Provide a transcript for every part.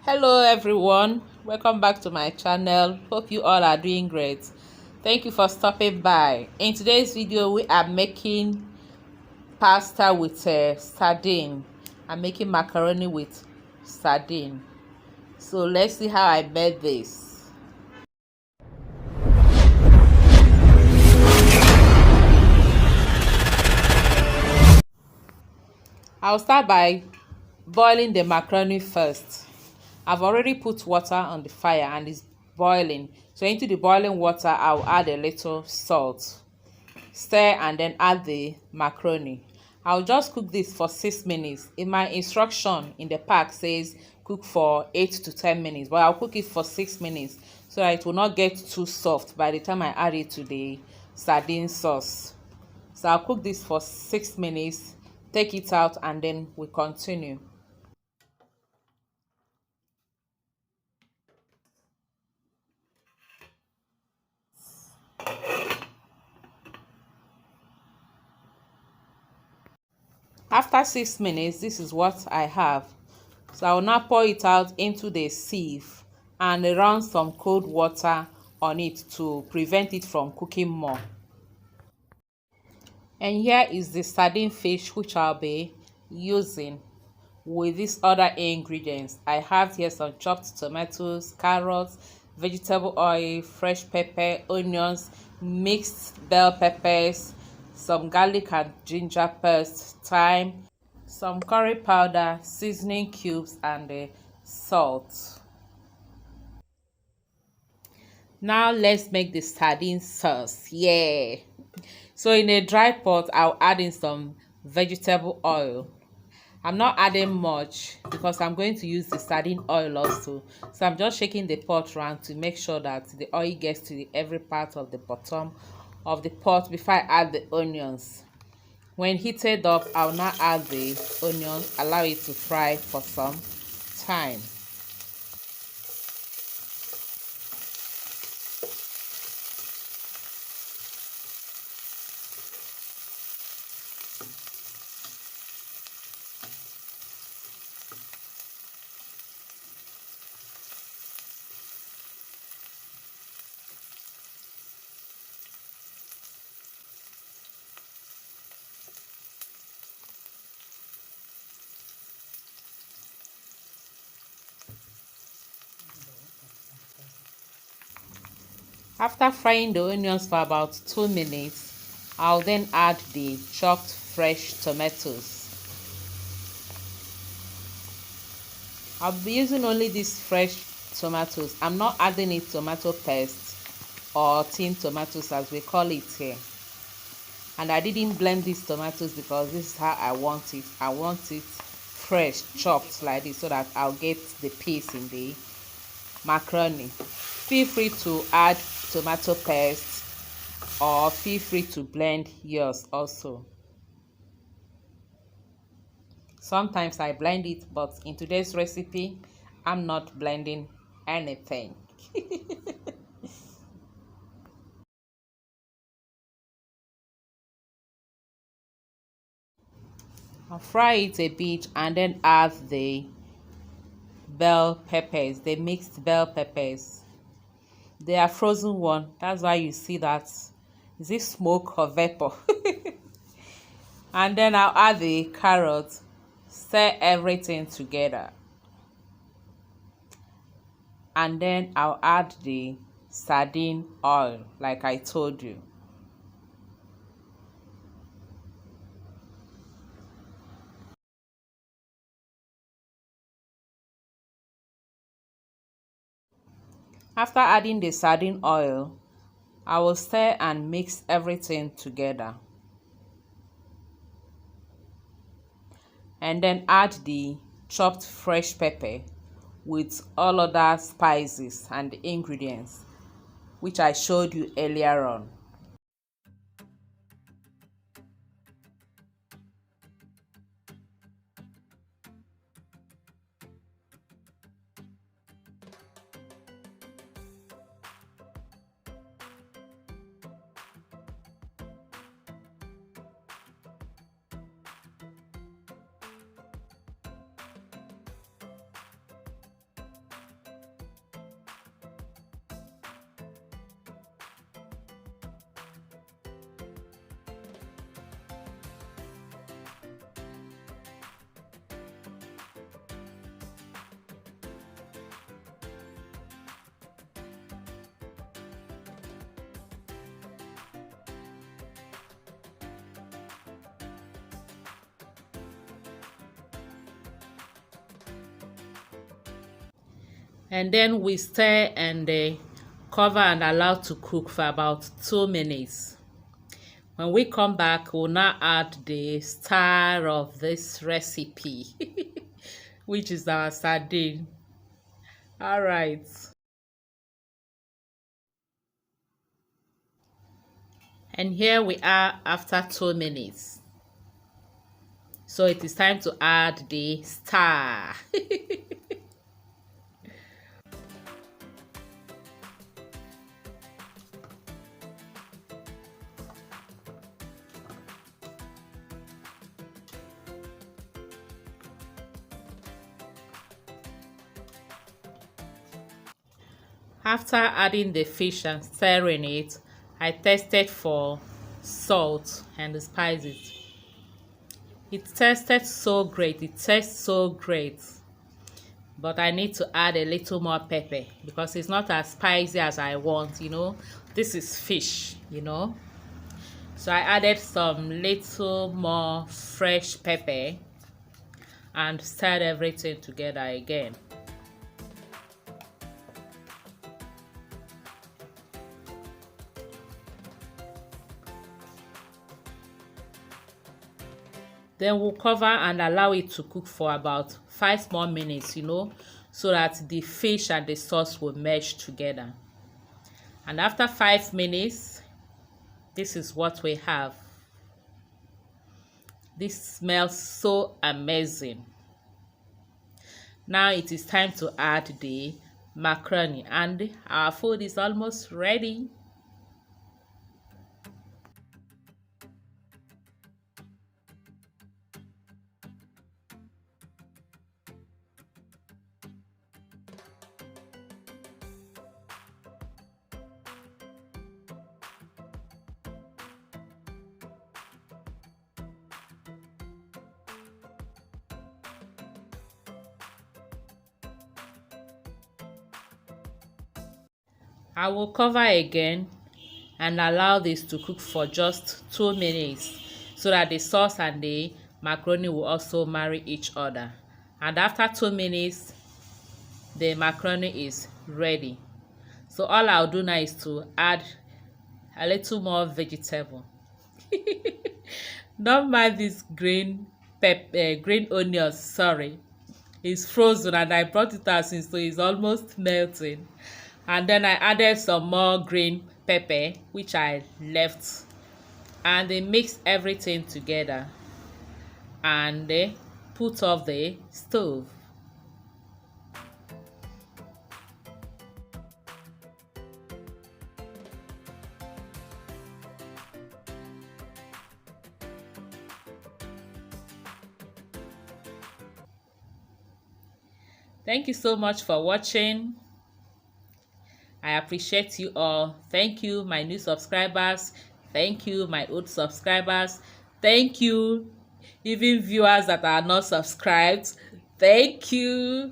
Hello everyone, welcome back to my channel. Hope you all are doing great. Thank you for stopping by. In today's video we are making pasta with sardine. I'm making macaroni with sardine. So let's see how I made this. I'll start by boiling the macaroni first. I've already put water on the fire and it's boiling. So into the boiling water, I'll add a little salt. Stir and then add the macaroni. I'll just cook this for 6 minutes. In my instruction in the pack says cook for 8 to 10 minutes, but I'll cook it for 6 minutes so that it will not get too soft by the time I add it to the sardine sauce. So I'll cook this for 6 minutes, take it out, and then we continue. After 6 minutes, this is what I have. So I will now pour it out into the sieve and run some cold water on it to prevent it from cooking more. And here is the sardine fish which I'll be using with these other ingredients. I have here some chopped tomatoes, carrots, vegetable oil, fresh pepper, onions, mixed bell peppers, some garlic and ginger paste, thyme, some curry powder, seasoning cubes, and salt. Now let's make the sardine sauce. Yeah. So in a dry pot, I'll add in some vegetable oil. I'm not adding much because I'm going to use the sardine oil also. So I'm just shaking the pot around to make sure that the oil gets to every part of the bottom of the pot before I add the onions. When heated up, I'll now add the onions, allow it to fry for some time. After frying the onions for about 2 minutes, I'll then add the chopped fresh tomatoes. I'll be using only these fresh tomatoes. I'm not adding it tomato paste or tin tomatoes as we call it here. And I didn't blend these tomatoes because this is how I want it. I want it fresh, chopped like this so that I'll get the paste in the macaroni. Feel free to add tomato paste or feel free to blend yours also. Sometimes I blend it, but in today's recipe I'm not blending anything. I'll fry it a bit and then add the bell peppers, the mixed bell peppers. They are frozen one, that's why you see that. Is it smoke or vapor? And then I'll add the carrots, stir everything together, and then I'll add the sardine oil like I told you. After adding the sardine oil, I will stir and mix everything together, and then add the chopped fresh pepper with all other spices and ingredients which I showed you earlier on. And then we stir and cover and allow to cook for about 2 minutes. When we come back, we'll now add the star of this recipe, which is our sardine. All right. And here we are after 2 minutes. So it is time to add the star. After adding the fish and stirring it, I tested for salt and the spices. It tasted so great, it tastes so great. But I need to add a little more pepper because it's not as spicy as I want, you know. This is fish, you know. So I added some little more fresh pepper and stirred everything together again. Then we'll cover and allow it to cook for about 5 more minutes, you know, so that the fish and the sauce will merge together. And after 5 minutes, this is what we have. This smells so amazing. Now it is time to add the macaroni, and our food is almost ready. I will cover again and allow this to cook for just 2 minutes so that the sauce and the macaroni will also marry each other. And after 2 minutes, the macaroni is ready. So all I'll do now is to add a little more vegetable. Don't mind this green onions, sorry. It's frozen and I brought it out since, so it's almost melting. And then I added some more green pepper, which I left, and they mixed everything together and they put off the stove. Thank you so much for watching. I appreciate you all. Thank you, my new subscribers. Thank you, my old subscribers. Thank you, even viewers that are not subscribed. Thank you.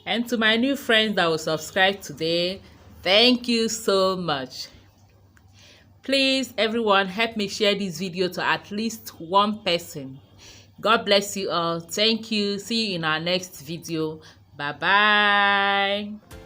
And to my new friends that will subscribe today, thank you so much. Please, everyone, help me share this video to at least one person. God bless you all. Thank you. See you in our next video. Bye-bye.